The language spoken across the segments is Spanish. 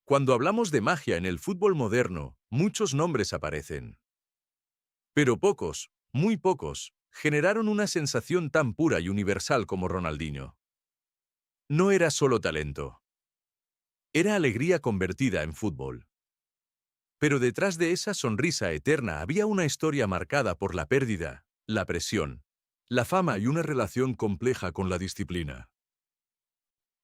Cuando hablamos de magia en el fútbol moderno, muchos nombres aparecen. Pero pocos, muy pocos, generaron una sensación tan pura y universal como Ronaldinho. No era solo talento. Era alegría convertida en fútbol. Pero detrás de esa sonrisa eterna había una historia marcada por la pérdida, la presión, la fama y una relación compleja con la disciplina.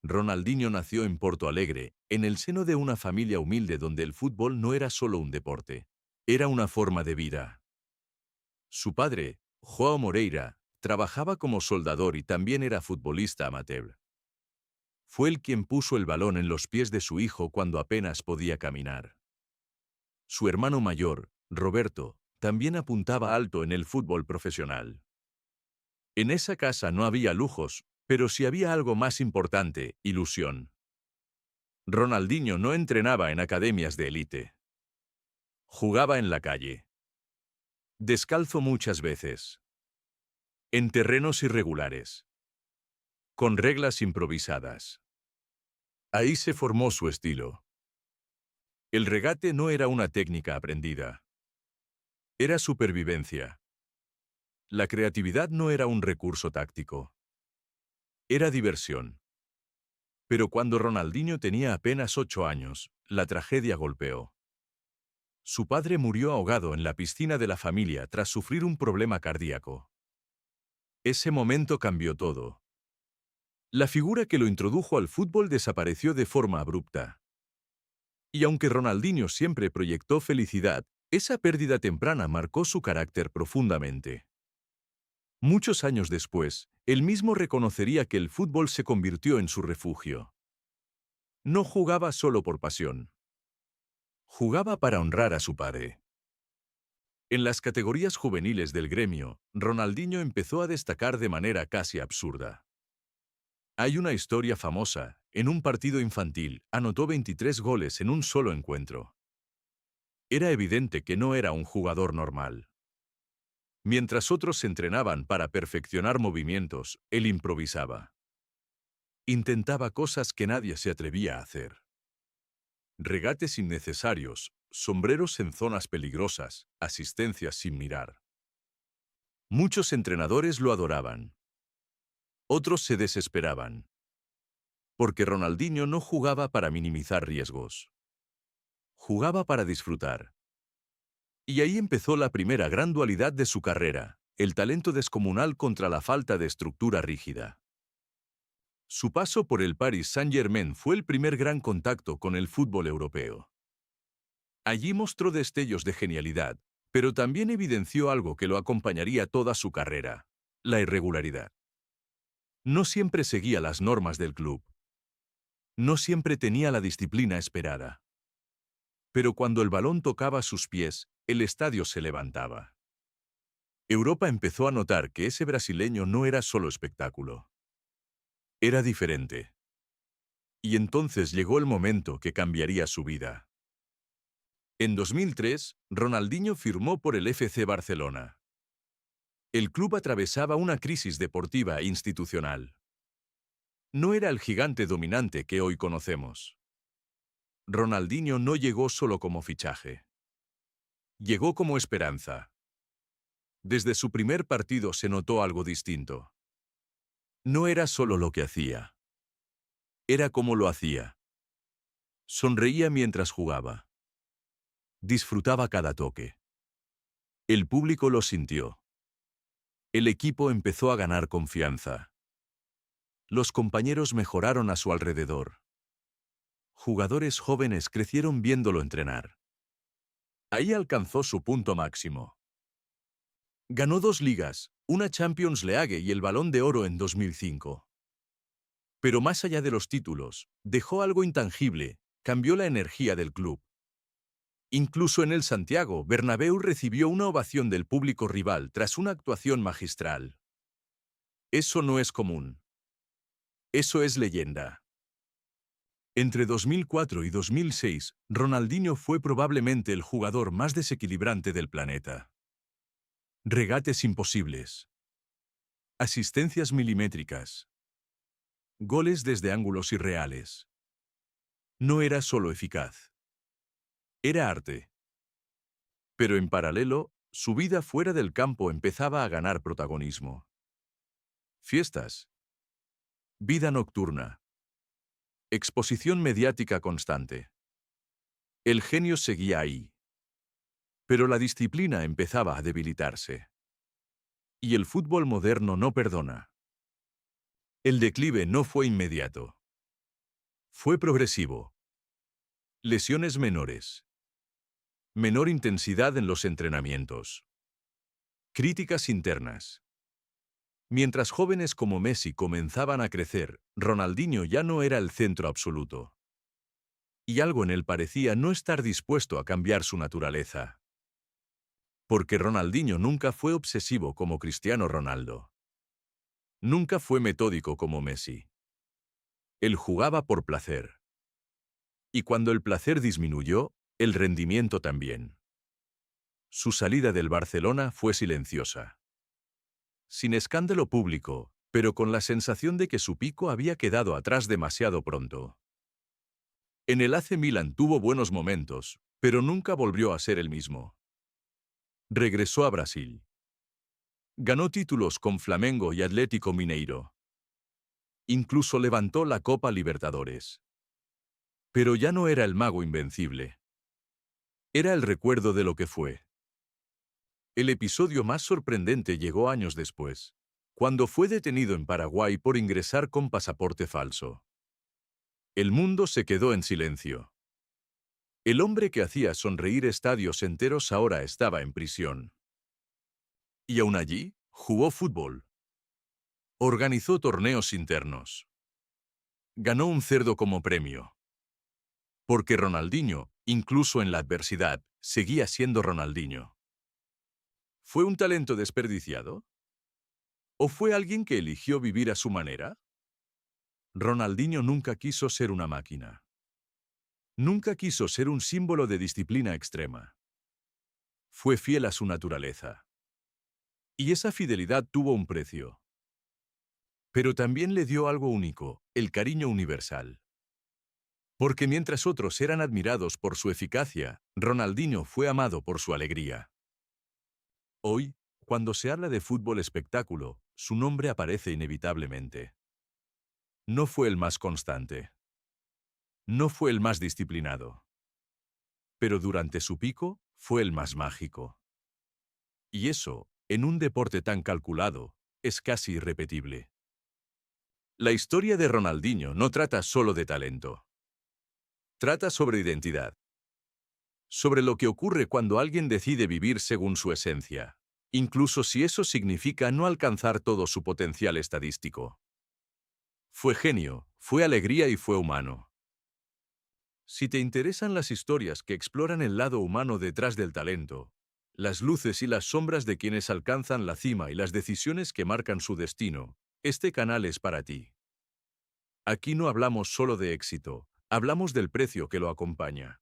Ronaldinho nació en Porto Alegre, en el seno de una familia humilde donde el fútbol no era solo un deporte, era una forma de vida. Su padre, João Moreira, trabajaba como soldador y también era futbolista amateur. Fue él quien puso el balón en los pies de su hijo cuando apenas podía caminar. Su hermano mayor, Roberto, también apuntaba alto en el fútbol profesional. En esa casa no había lujos, pero sí había algo más importante: ilusión. Ronaldinho no entrenaba en academias de élite. Jugaba en la calle. Descalzo muchas veces. En terrenos irregulares. Con reglas improvisadas. Ahí se formó su estilo. El regate no era una técnica aprendida. Era supervivencia. La creatividad no era un recurso táctico. Era diversión. Pero cuando Ronaldinho tenía apenas 8 años, la tragedia golpeó. Su padre murió ahogado en la piscina de la familia tras sufrir un problema cardíaco. Ese momento cambió todo. La figura que lo introdujo al fútbol desapareció de forma abrupta. Y aunque Ronaldinho siempre proyectó felicidad, esa pérdida temprana marcó su carácter profundamente. Muchos años después, él mismo reconocería que el fútbol se convirtió en su refugio. No jugaba solo por pasión. Jugaba para honrar a su padre. En las categorías juveniles del gremio, Ronaldinho empezó a destacar de manera casi absurda. Hay una historia famosa: en un partido infantil, anotó 23 goles en un solo encuentro. Era evidente que no era un jugador normal. Mientras otros se entrenaban para perfeccionar movimientos, él improvisaba. Intentaba cosas que nadie se atrevía a hacer. Regates innecesarios, sombreros en zonas peligrosas, asistencias sin mirar. Muchos entrenadores lo adoraban. Otros se desesperaban. Porque Ronaldinho no jugaba para minimizar riesgos. Jugaba para disfrutar. Y ahí empezó la primera gran dualidad de su carrera: el talento descomunal contra la falta de estructura rígida. Su paso por el Paris Saint-Germain fue el primer gran contacto con el fútbol europeo. Allí mostró destellos de genialidad, pero también evidenció algo que lo acompañaría toda su carrera: la irregularidad. No siempre seguía las normas del club. No siempre tenía la disciplina esperada. Pero cuando el balón tocaba sus pies, el estadio se levantaba. Europa empezó a notar que ese brasileño no era solo espectáculo. Era diferente. Y entonces llegó el momento que cambiaría su vida. En 2003, Ronaldinho firmó por el FC Barcelona. El club atravesaba una crisis deportiva e institucional. No era el gigante dominante que hoy conocemos. Ronaldinho no llegó solo como fichaje. Llegó como esperanza. Desde su primer partido se notó algo distinto. No era solo lo que hacía. Era cómo lo hacía. Sonreía mientras jugaba. Disfrutaba cada toque. El público lo sintió. El equipo empezó a ganar confianza. Los compañeros mejoraron a su alrededor. Jugadores jóvenes crecieron viéndolo entrenar. Ahí alcanzó su punto máximo. Ganó 2 ligas, una Champions League y el Balón de Oro en 2005. Pero más allá de los títulos, dejó algo intangible: cambió la energía del club. Incluso en el Santiago Bernabéu recibió una ovación del público rival tras una actuación magistral. Eso no es común. Eso es leyenda. Entre 2004 y 2006, Ronaldinho fue probablemente el jugador más desequilibrante del planeta. Regates imposibles. Asistencias milimétricas. Goles desde ángulos irreales. No era solo eficaz. Era arte. Pero en paralelo, su vida fuera del campo empezaba a ganar protagonismo. Fiestas, vida nocturna, exposición mediática constante. El genio seguía ahí. Pero la disciplina empezaba a debilitarse. Y el fútbol moderno no perdona. El declive no fue inmediato. Fue progresivo. Lesiones menores. Menor intensidad en los entrenamientos. Críticas internas. Mientras jóvenes como Messi comenzaban a crecer, Ronaldinho ya no era el centro absoluto. Y algo en él parecía no estar dispuesto a cambiar su naturaleza. Porque Ronaldinho nunca fue obsesivo como Cristiano Ronaldo. Nunca fue metódico como Messi. Él jugaba por placer. Y cuando el placer disminuyó, el rendimiento también. Su salida del Barcelona fue silenciosa. Sin escándalo público, pero con la sensación de que su pico había quedado atrás demasiado pronto. En el AC Milan tuvo buenos momentos, pero nunca volvió a ser el mismo. Regresó a Brasil. Ganó títulos con Flamengo y Atlético Mineiro. Incluso levantó la Copa Libertadores. Pero ya no era el mago invencible. Era el recuerdo de lo que fue. El episodio más sorprendente llegó años después, cuando fue detenido en Paraguay por ingresar con pasaporte falso. El mundo se quedó en silencio. El hombre que hacía sonreír estadios enteros ahora estaba en prisión. Y aún allí, jugó fútbol. Organizó torneos internos. Ganó un cerdo como premio. Porque Ronaldinho, incluso en la adversidad, seguía siendo Ronaldinho. ¿Fue un talento desperdiciado? ¿O fue alguien que eligió vivir a su manera? Ronaldinho nunca quiso ser una máquina. Nunca quiso ser un símbolo de disciplina extrema. Fue fiel a su naturaleza. Y esa fidelidad tuvo un precio. Pero también le dio algo único, el cariño universal. Porque mientras otros eran admirados por su eficacia, Ronaldinho fue amado por su alegría. Hoy, cuando se habla de fútbol espectáculo, su nombre aparece inevitablemente. No fue el más constante. No fue el más disciplinado. Pero durante su pico, fue el más mágico. Y eso, en un deporte tan calculado, es casi irrepetible. La historia de Ronaldinho no trata solo de talento. Trata sobre identidad. Sobre lo que ocurre cuando alguien decide vivir según su esencia, incluso si eso significa no alcanzar todo su potencial estadístico. Fue genio, fue alegría y fue humano. Si te interesan las historias que exploran el lado humano detrás del talento, las luces y las sombras de quienes alcanzan la cima y las decisiones que marcan su destino, este canal es para ti. Aquí no hablamos solo de éxito, hablamos del precio que lo acompaña.